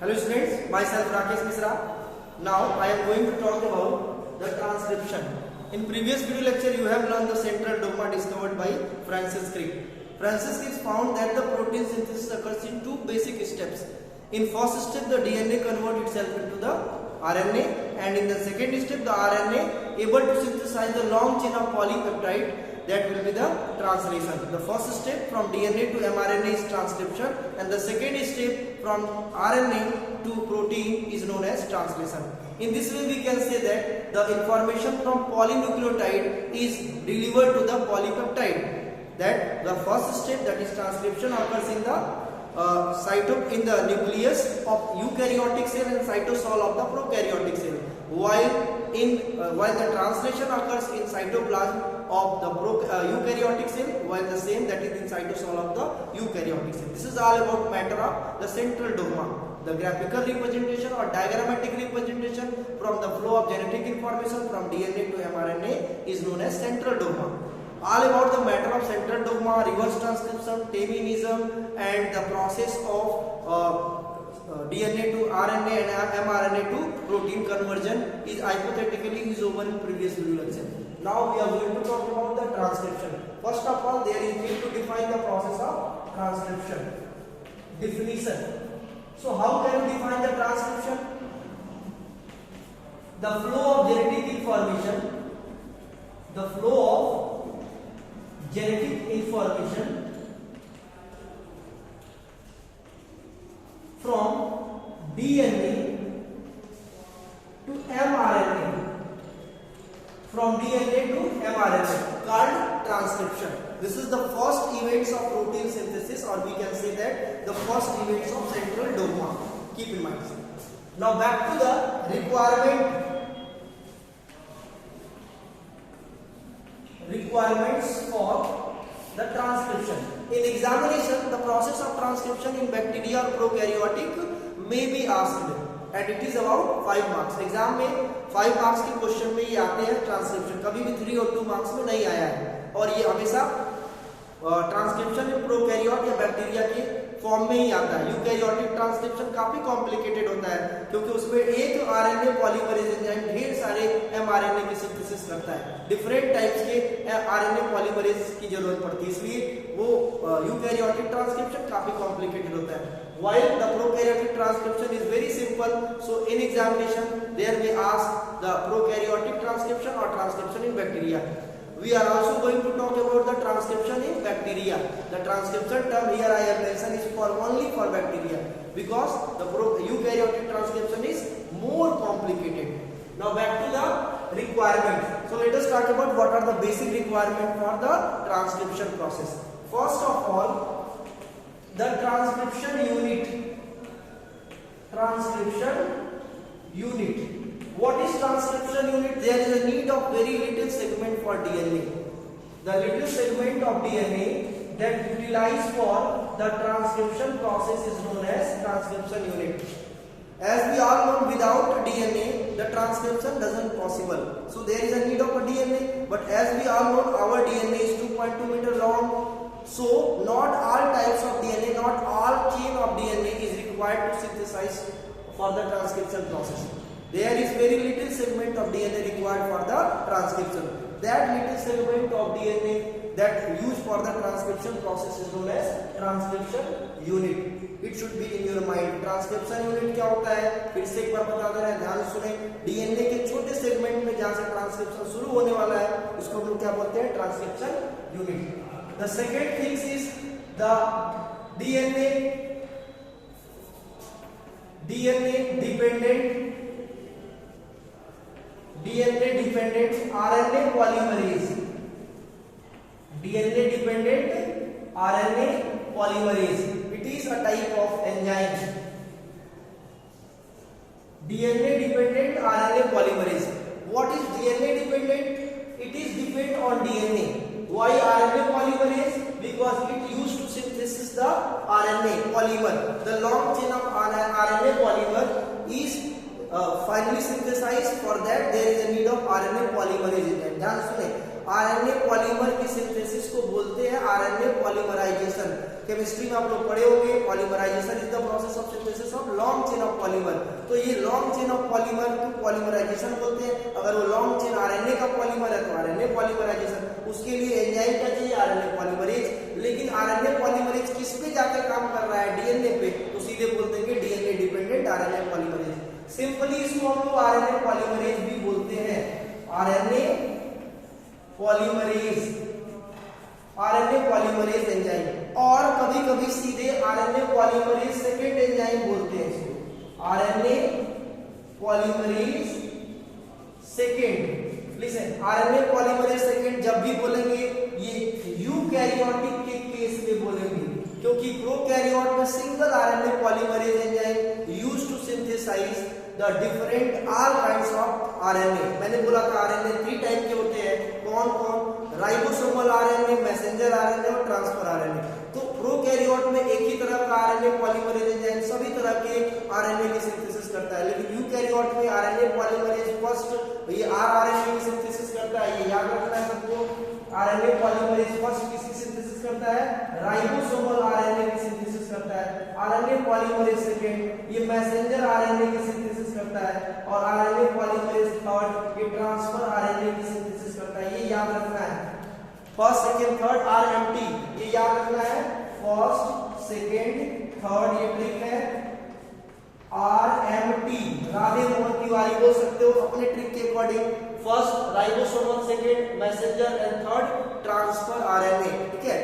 Hello students, myself Rakesh Misra. Now I am going to talk about the transcription. In previous video lecture you have learned the central dogma discovered by Francis Crick. Francis Crick found that the protein synthesis occurs in two basic steps. In first step the DNA converts itself into the RNA, and in the second step the RNA able to synthesize the long chain of polypeptide, that will be the translation. The first step from DNA to mRNA is transcription, and the second step from RNA to protein is known as translation. In this way we can say that the information from polynucleotide is delivered to the polypeptide. That the first step, that is transcription, occurs in the in the nucleus of eukaryotic cell and cytosol of the prokaryotic cell, while the translation occurs in cytoplasm of the eukaryotic cell, while the same, that is in cytosol of the eukaryotic cell. This is all about matter of the central dogma. The graphical representation or diagrammatic representation from the flow of genetic information from DNA to mRNA is known as central dogma. All about the matter of central dogma, reverse transcription, Tayminism, and the process of DNA to RNA and mRNA to protein conversion is hypothetically over in previous video lecture. Now we are going to talk about the transcription. First of all, there is need to define the process of transcription. Definition. So how can you define the transcription? The flow of genetic information. The flow of genetic information from DNA to mRNA, from DNA to mRNA, called transcription. This is the first events of protein synthesis, or we can say that the first events of central dogma. Keep in mind. Now back to the requirements for the transcription. In examination, the process of transcription in bacteria or prokaryotic may be asked, and it is about 5 marks. Exam में 5 marks के question में ये आते हैं transcription, कभी भी 3 और 2 marks में नहीं आया है, और ये हमेशा ट्रांसक्रिप्शन में प्रोकैरियोट या बैक्टीरिया के फॉर्म में ही आता है. यूकैरियोटिक ट्रांसक्रिप्शन काफी कॉम्प्लिकेटेड होता है, क्योंकि उसमें एक आरएनए पॉलीमरेज एंजाइम ढेर सारे एमआरएनए की सिंथेसिस करता है. डिफरेंट टाइप्स के आरएनए पॉलीमरेज की जरूरत पड़ती है, इसलिए वो यूकैरियोटिक ट्रांसक्रिप्शन काफी कॉम्प्लिकेटेड होता है. While the prokaryotic transcription is very simple, so in examination there may ask the prokaryotic transcription or transcription in bacteria. We are also going to talk about the transcription in bacteria. The transcription term here I have mentioned is only for bacteria, because the eukaryotic transcription is more complicated. Now back to the requirements. So let us talk about what are the basic requirements for the transcription process. First of all, the transcription unit. What is transcription unit? There is a need of very little segment for DNA. The little segment of DNA that utilized for the transcription process is known as transcription unit. As we all know, without DNA, the transcription doesn't possible. So there is a need of a DNA, but as we all know, our DNA is 2.2 meter long. So not all types of DNA, not all chain of DNA is required to synthesize for the transcription process. There is very little segment of DNA required for the transcription. That little segment of DNA that used for the transcription process is known as transcription unit. It should be in your mind. Transcription unit क्या होता है? फिर से एक बार बता दे रहे हैं, ध्यान सुने. DNA के छोटे सेगमेंट में जहाँ से ट्रांसक्रिप्शन शुरू होने वाला है, उसको हम लोग क्या बोलते हैं? Transcription unit. The second thing is the DNA dependent RNA polymerase. DNA dependent RNA polymerase. It is a type of enzyme. DNA dependent RNA polymerase. What is DNA dependent? It is depend on DNA. Why RNA polymerase? Because it used to synthesis the RNA polymer. The long chain of RNA polymer is finally synthesized. For that there is a need of RNA polymerase enzyme. ध्यान सुने, RNA polymer की synthesis को बोलते हैं RNA polymerization. Chemistry में आप लोग पढ़े होंगे, polymerization is the process of synthesis of long chain of polymer. तो ये लॉन्ग चेन ऑफ पॉलीमर को पॉलीमराइजेशन बोलते हैं। अगर वो लॉन्ग चेन आरएनए का पॉलीमर है तो आरएनए पॉलीमराइजेशन। उसके लिए एंजाइम क्या चाहिए? RNA polymerase. लेकिन आरएनए पॉलीमरेज किस पे जाकर काम कर रहा है? डीएनए पे। तो सीधे बोलते हैं कि DNA dependent RNA polymerase. Simply इसको हम लोग आरएनए पॉलीमरेज भी बोलते हैं, RNA polymerase, RNA polymerase enzyme. और कभी कभी सीधे आरएनए पॉलीमरेज सेकेंड एंजाइम बोलते हैं इसको, RNA polymerase second. Listen, RNA polymerase second जब भी बोलेंगे ये यूकैरियोटिक के केस में बोलेंगे, क्योंकि प्रोकैरियोट में single RNA polymerase enzyme used to synthesize the different all kinds of RNA. मैंने बोला था आरएनए 3 टाइप के होते हैं, कौन कौन? राइबोसोमल आरएनए, मैसेंजर आरएनए और ट्रांसफर आरएनए। तो प्रोकैरियोट में एक ही तरह का आरएनए पॉलीमरेज एंजाइम सभी तरह के आरएनए की सिंथेसिस करता है, लेकिन यूकैरियोट में आरएनए पॉलीमरेज फर्स्ट ये आरएनए की सिंथेसिस करता है। ये याद रखना है सबको। आरएनए पॉलीमरेज फर्स्ट किसकी सिंथेसिस करता है? राइबोसोमल आरएनए की सिंथेसिस करता है। आरएनए पॉलीमरेज सेकेंड ये मैसेंजर आरएनए की सिंथेसिस करता है। और आरएनए पॉलीमरेज थर्ड ये ट्रांसफर आरएनए की सिंथेसिस करता है। ये याद रखना है। फर्स्ट सेकेंड थर्ड आरएमटी, ये याद रखना है। फर्स्ट सेकेंड थर्ड ये ट्रिक है। आरएमटी राधे मोहन तिवारी बोल सकते हो अपने ट्रिक के according. First ribosomal, second messenger and third transfer RNA. ठीक है,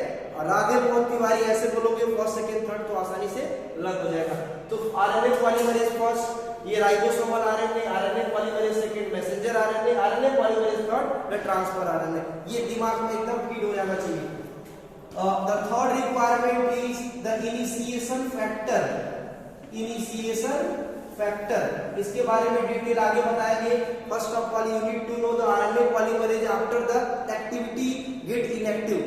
राधे मोहन तिवारी ऐसे बोलोगे फर्स्ट सेकेंड थर्ड तो आसानी से लग हो जाएगा। तो आरएनए पॉलीमरेज फर्स्ट ये ribosomal RNA, RNA polymerase second messenger RNA, RNA polymerase third transfer RNA. ये दिमाग में एकदम फीड हो जाना चाहिए। The third requirement is the initiation factor, initiation factor. इसके बारे में डिटेल आगे बताएंगे। First of all you need to know the RNA polymerase after the activity get inactive.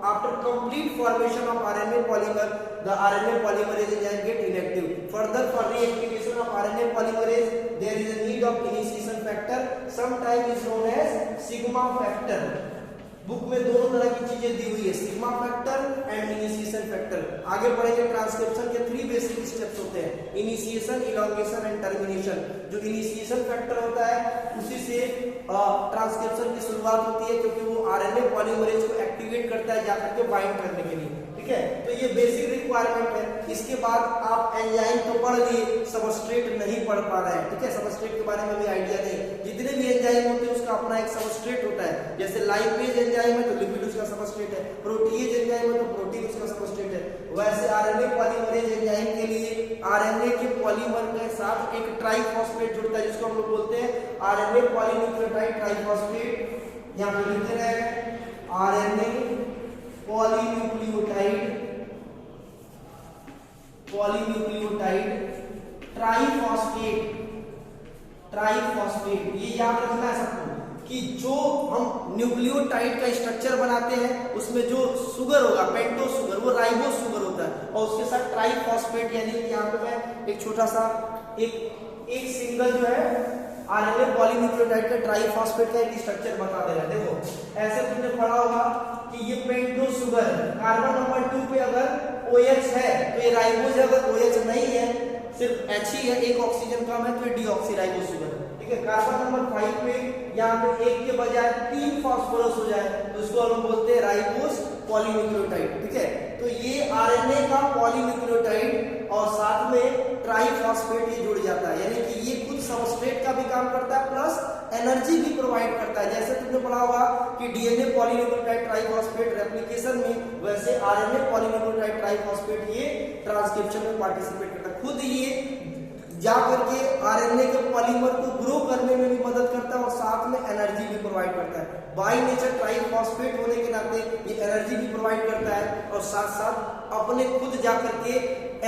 After complete formation of RNA polymer the RNA polymerase enzyme get inactive. Further for reactivation of RNA polymerase there is a need of initiation factor, sometimes is known as sigma factor. Book में दोनों तरह की चीजें दी हुई है, sigma factor and initiation factor. आगे पढ़ेंगे ट्रांसक्रिप्शन के 3 बेसिक स्टेप्स होते हैं, इनिशिएशन, इलॉन्गेशन एंड टर्मिनेशन। जो इनिशिएशन फैक्टर होता है उसी से ट्रांसक्रिप्शन की शुरुआत होती है, क्योंकि वो आरएनए पॉलीमरेज को एक्टिवेट करता है जाकर के बाइंड करने के लिए। ठीक है, तो ये बेसिक रिक्वायरमेंट है। इसके बाद आप एंजाइम तो पढ़ लिए, सबस्ट्रेट नहीं पढ़ पा रहे हैं। ठीक है, सबस्ट्रेट के बारे में भी आइडिया नहीं। जितने भी एंजाइम होते हैं उसका अपना एक सबस्ट्रेट होता है। जैसे लाइपेज एंजाइम है तो लिपिड उसका सबस्ट्रेट है, प्रोटीएज एंजाइम है तो प्रोटीन उसका सबस्ट्रेट है। वैसे आरएनए पॉलीमरेज एंजाइम के लिए आरएनए के पॉलीमर के साथ एक ट्राइफॉस्फेट जुड़ता है, जिसको हम लोग बोलते हैं आरएनए पॉलीन्यूक्लियोटाइड ट्राइफॉस्फेट। यहाँ पे लिखते रहे RNA polynucleotide, polynucleotide triphosphate, triphosphate. ये याद रखना है सबको कि जो हम न्यूक्लियोटाइड का स्ट्रक्चर बनाते हैं उसमें जो शुगर होगा पेंटो शुगर, वो राइबोस शुगर होता है, और उसके साथ ट्राइफॉस्फेट यानी कि यहाँ पे मैं एक छोटा सा एक सिंगल जो है आरएनए पॉलीन्यूक्लियोटाइड का ट्राइफॉस्फेट का एक स्ट्रक्चर बता दे रहा है। देखो ऐसे तुमने पढ़ा होगा कि ये पेंटो शुगर कार्बन नंबर 2 पे अगर OH है तो ये राइबोज है, अगर OH नहीं है सिर्फ H ही है, एक ऑक्सीजन कम है तो ये डीऑक्सीराइबोज शुगर। ठीक है, कार्बन नंबर 5 पे यहाँ पे एक के बजाय 3 फास्फोरस हो जाए तो इसको हम बोलते हैं राइबोज पॉलीन्यूक्लियोटाइड। ठीक है, तो ये आरएनए का पॉलीन्यूक्लियोटाइड और साथ में ट्राइफॉस्फेट ये जुड़ जाता है, यानी कि ये खुद सबस्ट्रेट का भी काम करता है प्लस एनर्जी भी प्रोवाइड करता है। जैसे तुमने पढ़ा होगा कि डीएनए पॉलीन्यूक्लियोटाइड ट्राइफॉस्फेट रेप्लिकेशन में, वैसे आरएनए पॉलीन्यूक्लियोटाइड ट्राइफॉस्फेट ये ट्रांसक्रिप्शन में पार्टिसिपेट करता है। खुद ये जा करके आरएनए के पॉलीमर को ग्रो करने में भी मदद करता है और साथ में एनर्जी भी प्रोवाइड करता है। बाय नेचर ट्राइफॉस्फेट होने के नाते ये एनर्जी भी प्रोवाइड करता है और साथ साथ अपने खुद जा करके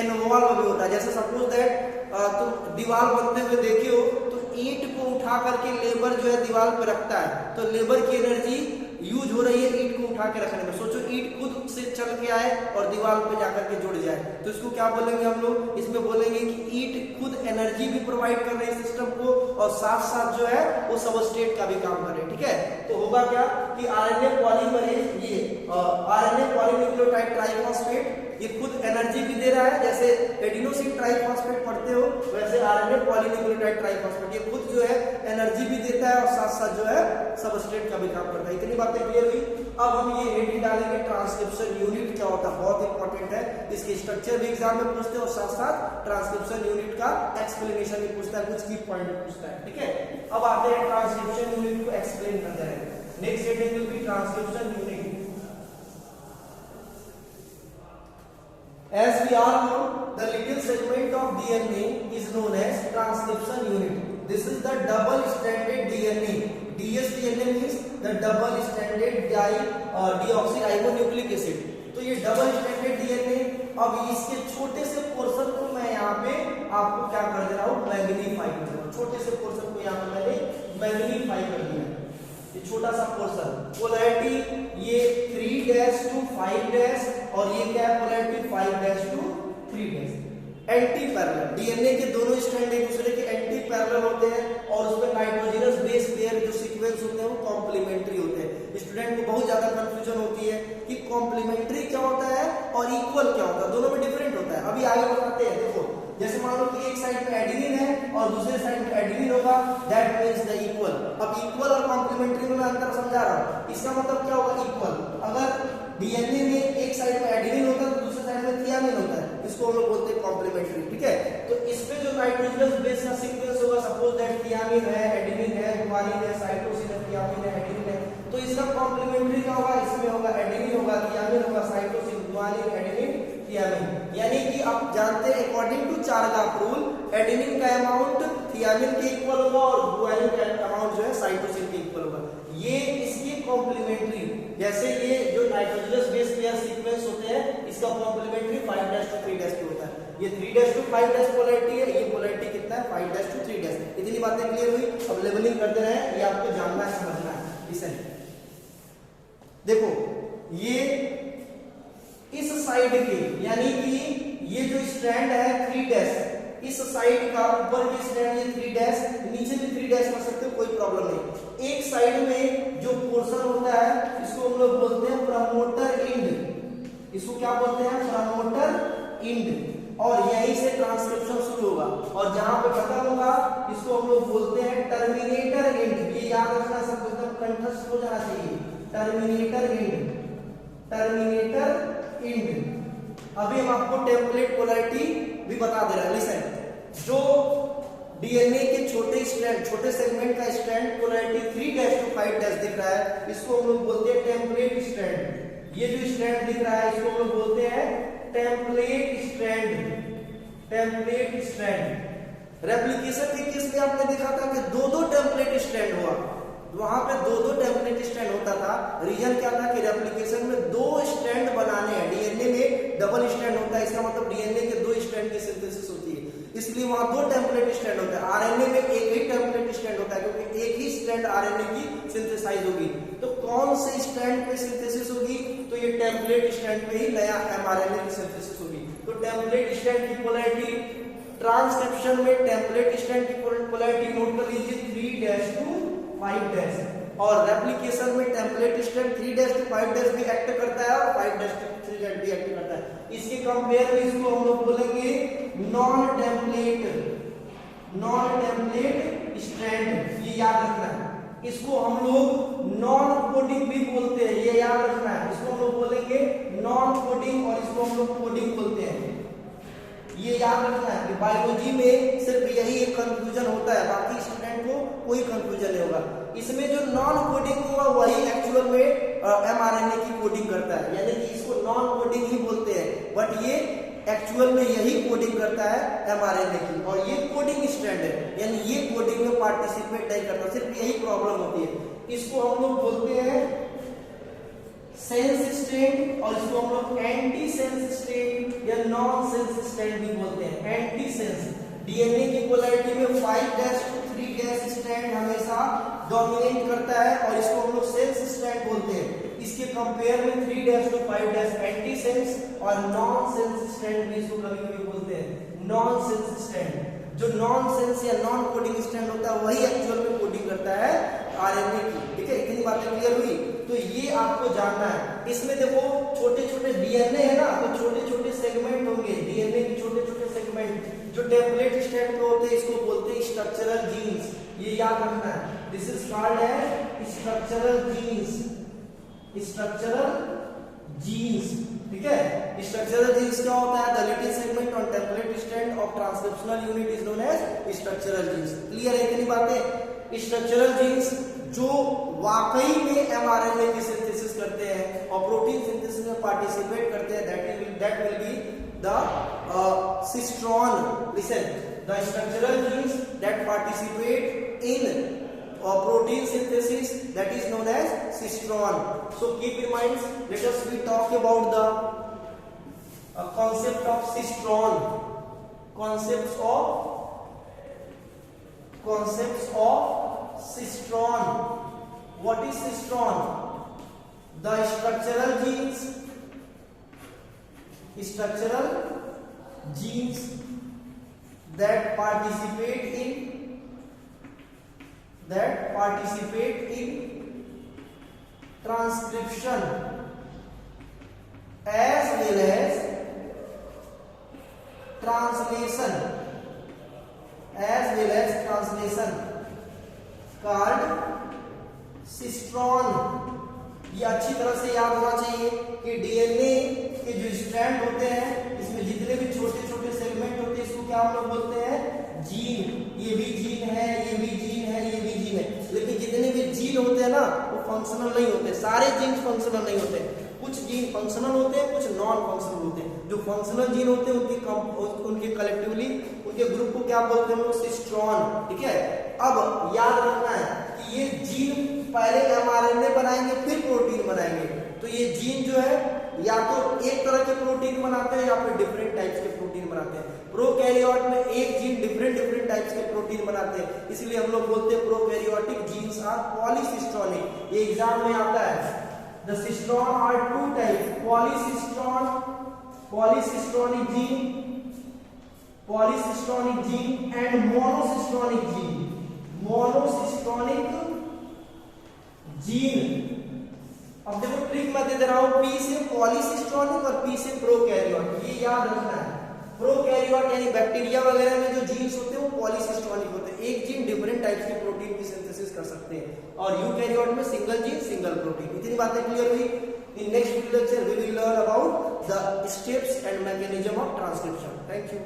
इन्वॉल्व भी होता है। जैसे सपोज दैट तुम दीवार बनते हुए देखे हो तो ईंट को उठा करके लेबर जो है दीवार पे रखता है, तो लेबर की एनर्जी यूज हो रही है ईंट को उठा के रखने में। सोचो ईंट खुद से चल के आए और दीवार पे जाकर के जुड़ जाए, तो इसको क्या बोलेंगे हम लोग? इसमें बोलेंगे कि ईंट खुद एनर्जी भी प्रोवाइड कर रही है सिस्टम को और साथ साथ जो है वो सबस्ट्रेट का भी काम कर रहे हैं। ठीक है, तो होगा क्या कि आरएनए पॉलीमरेज ये आरएनए पॉलीन्यूक्लियोटाइड ट्राइफॉस्फेट ये खुद एनर्जी भी दे रहा है, जैसे एडिनोसिन ट्राइफॉस्फेट पढ़ते हो वैसे आरएनए पॉलीन्यूक्लियोटाइड ट्राइफॉस्फेट, ये खुद जो है एनर्जी भी देता है और साथ साथ जो है सबस्ट्रेट का भी काम करता है। इतनी बातें क्लियर हुई। अब हम ये हेडिंग डालेंगे ट्रांसक्रिप्शन यूनिट क्या होता है, बहुत इंपॉर्टेंट है, इसके स्ट्रक्चर भी एग्जाम में पूछते हैं और साथ साथ ट्रांसक्रिप्शन यूनिट का एक्सप्लेनेशन भी पूछता है, कुछ की पॉइंट पूछता है। ठीक है, अब आते हैं ट्रांसक्रिप्शन यूनिट को एक्सप्लेन करते हैं। Next heading will be transcription unit. As we all know, the little segment of DNA is known as transcription unit. This is the double-stranded DNA. dsDNA means the double-stranded deoxyribonucleic acid. तो ये double-stranded DNA, अब इसके छोटे से portion को मैं यहाँ पे आपको क्या कर दे रहा हूँ, मैग्नीफाई कर दे रहा हूँ। छोटे से पोर्शन को यहाँ पे मैंने मैग्नीफाई कर दिया, ये छोटा सा पोर्शन। पोलैरिटी ये 3' to 5' और ये क्या है, polarity 5' to 3'। Anti parallel, DNA के दोनों स्ट्रैंड एक दूसरे के एंटी पैरेलल होते हैं और उसमें नाइट्रोजनस बेस पेयर जो सीक्वेंस होते हैं वो कॉम्प्लीमेंट्री होते हैं। स्टूडेंट को बहुत ज्यादा कंफ्यूजन होती है कि कॉम्प्लीमेंट्री क्या होता है और इक्वल क्या होता है, दोनों में डिफरेंट होता है। अभी आगे बताते हैं। देखो, जैसे मान लो कि एक साइड में एडेनिन है और दूसरे साइड में एडेनिन होगा, दैट मींस द इक्वल। अब इक्वल और कॉम्प्लीमेंट्री में मैं अंतर समझा रहा हूं, इसका मतलब क्या होगा, इक्वल। अगर डीएनए में एक साइड में एडेनिन होता है तो दूसरे साइड में थियामिन होता है, इसको हम लोग बोलते हैं कॉम्प्लीमेंट्री। ठीक है, तो इसमें जो नाइट्रोजनस बेस का सीक्वेंस होगा, सपोज दैट थियामिन है, एडेनिन है, गुआनिन है, साइटोसिन है, थियामिन है, एडेनिन है, तो इसका कॉम्प्लीमेंट्री क्या होगा, इसमें होगा एडेनिन होगा, थियामिन होगा, साइटोसिन, गुआनिन, एडेनिन, थियामिन। यानी कि आप जानते हैं according to Chargaff rule, adenine का अमाउंट थियामिन के इक्वल होगा और गुआनिन का अमाउंट जो है साइटोसिन के इक्वल होगा। ये इसकी कॉम्प्लीमेंट्री, जैसे ये जो नाइट्रोजनस बेस पेयर सीक्वेंस होते हैं, इसका कॉम्प्लीमेंट्री 5' to 3' पे होता है। ये 3' to 5' पोलैरिटी है, ये पोलैरिटी कितना है, 5' to 3'। इतनी बातें क्लियर हुई। अब लेवलिंग करते रहे, ये आपको जानना है, समझना है। लिसन, देखो ये इस साइड के, यानी कि ये जो स्ट्रैंड है 3', इस साइड का ऊपर की स्ट्रैंड ये 3', नीचे भी 3' कर सकते हो, कोई प्रॉब्लम नहीं। एक साइड में जो पोर्शन होता है इसको हम लोग बोलते हैं प्रमोटर एंड, इसको क्या बोलते हैं, प्रमोटर एंड, और यहीं से ट्रांसक्रिप्शन शुरू होगा और जहां पे खत्म होगा इसको हम लोग बोलते हैं टर्मिनेटर एंड। ये याद रखना, सब एकदम कंठस्थ हो जाना चाहिए, टर्मिनेटर एंड, टर्मिनेटर एंड। अभी हम आपको टेम्पलेट पोलैरिटी भी बता दे रहा है। लिसन, जो डीएनए के छोटे स्ट्रैंड, छोटे सेगमेंट का स्ट्रैंड पोलैरिटी 3' to 5' दिख रहा है, इसको हम लोग बोलते हैं टेम्पलेट स्ट्रैंड। ये जो स्ट्रैंड दिख रहा है इसको हम लोग बोलते हैं template strand, template strand. Replication के केस में आपने देखा था कि दो टेम्पलेट स्ट्रैंड हुआ, वहां पे दो टेम्पलेट स्ट्रैंड होता था। रीजन क्या था कि रेप्लिकेशन में 2 स्ट्रैंड बनाने हैं, डीएनए में डबल स्ट्रैंड होता है, इसका मतलब डीएनए के 2 स्ट्रैंड की सिंथेसिस होती है, इसलिए वहां 2 टेम्पलेट स्ट्रैंड होता है। आरएनए में एक ही टेम्पलेट स्ट्रैंड होता है क्योंकि एक ही स्ट्रैंड आरएनए की सिंथेसाइज होगी। तो कौन से स्ट्रैंड पे सिंथेसिस होगी, तो ये टेम्पलेट स्ट्रैंड पे ही नया एमआरएनए की सिंथेसिस होगी। तो टेम्पलेट स्ट्रैंड की पोलैरिटी, ट्रांसक्रिप्शन में टेम्पलेट स्ट्रैंड की पोलैरिटी नोट कर लीजिए 3' to 5', और रेप्लिकेशन में टेम्पलेट स्ट्रैंड 3' to 5' भी एक्ट करता है और 5' to 3' भी एक्ट करता है। इसके कंपेयर में इसको हम लोग बोलेंगे नॉन टेम्पलेट स्ट्रैंड, ये याद रखना है। इसको हम लोग नॉन कोडिंग भी बोलते हैं, ये याद रखना है। इसको हम लोग बोलेंगे नॉन कोडिंग और इसको हम लोग कोडिंग बोलते हैं, ये याद रखना है कि बायोलॉजी में सिर्फ यही एक कंफ्यूजन होता है, बाकी स्टूडेंट को कोई कंफ्यूजन नहीं होगा। इसमें जो नॉन कोडिंग होगा वही एक्चुअल में एमआरएनए की कोडिंग करता है, यानी कि इसको नॉन कोडिंग ही बोलते हैं, बट ये एक्चुअल में यही कोडिंग करता है एमआरएनए की, और ये कोडिंग स्ट्रैंड है, यानी ये कोडिंग में पार्टिसिपेट नहीं करता, सिर्फ यही प्रॉब्लम होती है। इसको हम लोग बोलते हैं सेंस स्ट्रैंड और इसको हम लोग एंटी सेंस स्ट्रैंड या नॉन सेंस स्ट्रैंड भी बोलते हैं। एंटी सेंस, डीएनए की पोलैरिटी में 5' to 3' स्ट्रैंड हमेशा डोमिनेट करता है और इसको हम लोग सेंस स्ट्रैंड बोलते हैं। इसके कंपेयर में 3' to 5' एंटी सेंस और नॉन सेंस स्ट्रैंड भी इसको कभी-कभी बोलते हैं नॉन सेंस स्ट्रैंड। जो नॉन सेंस या नॉन कोडिंग स्ट्रैंड होता है वही एक्चुअल में कोडिंग करता है आरएनए की। ठीक है, इतनी बातें क्लियर हुई। तो ये आपको जानना है। इसमें देखो छोटे छोटे डीएनए है ना, तो छोटे छोटे टेम्पलेट स्टैंड पे होते हैं इसको बोलते हैं स्ट्रक्चरल जीन्स, ये याद रखना है। This is called as structural genes, structural genes, ठीक है। स्ट्रक्चरल जीन्स क्या होता है? The little segment on template stand of transcriptional unit is known as structural genes. Clear है कितनी बातें? स्ट्रक्चरल जीन्स जो वाकई में एमआरएनए की सिंथेसिस करते हैं और प्रोटीन सिंथेसिस में पार्टिसिपेट करते हैं, that will be the cistron. Listen, the structural genes that participate in protein synthesis, that is known as cistron. So keep in mind, let us we talk about the concept of cistron, concepts of cistron. What is cistron? The structural genes that participate in transcription as well as translation called cistron. ये अच्छी तरह से याद होना चाहिए कि DNA के जो स्ट्रैंड होते हैं इसमें जितने भी छोटे छोटे सेगमेंट होते हैं इसको क्या हम लोग बोलते हैं? जीन। ये भी जीन है, ये भी जीन है, ये भी जीन है। लेकिन जितने भी जीन होते हैं ना वो फंक्शनल नहीं होते, सारे जीन फंक्शनल नहीं होते। कुछ जीन फंक्शनल होते हैं, कुछ नॉन फंक्शनल होते हैं। जो फंक्शनल जीन होते हैं उनके कलेक्टिवली उनके ग्रुप को क्या बोलते हैं हम लोग? सिस्ट्रॉन, ठीक है। अब याद रखना है कि ये जीन पहले एमआरएनए बनाएंगे फिर प्रोटीन बनाएंगे। तो ये जीन जो है या तो एक तरह के प्रोटीन बनाते हैं या फिर डिफरेंट टाइप्स के प्रोटीन बनाते हैं। प्रोकैरियोट में एक जीन डिफरेंट टाइप्स के प्रोटीन बनाते हैं, इसलिए हम लोग बोलते हैं प्रोकैरियोटिक जीन्स आर पॉलीसिस्ट्रॉनिक। ये एग्जाम में आता है। The cistron are two types, polycistronic gene and monocistronic gene. अब देखो ट्रिक मैं दे रहा हूं, पी से पॉलीसिस्ट्रॉनिक और पी से प्रोकैरियोट, ये याद रखना है। प्रोकैरियोट यानी बैक्टीरिया वगैरह में जो जीन्स होते हैं वो पॉलीसिस्ट्रॉनिक होते हैं, एक जीन डिफरेंट टाइप्स के प्रोटीन की सिंथेसिस कर सकते हैं। और यूकैरियोट में सिंगल जीन सिंगल प्रोटीन। इतनी बातें क्लियर हुई? In next lecture we will learn about the steps and mechanism of transcription. Thank you.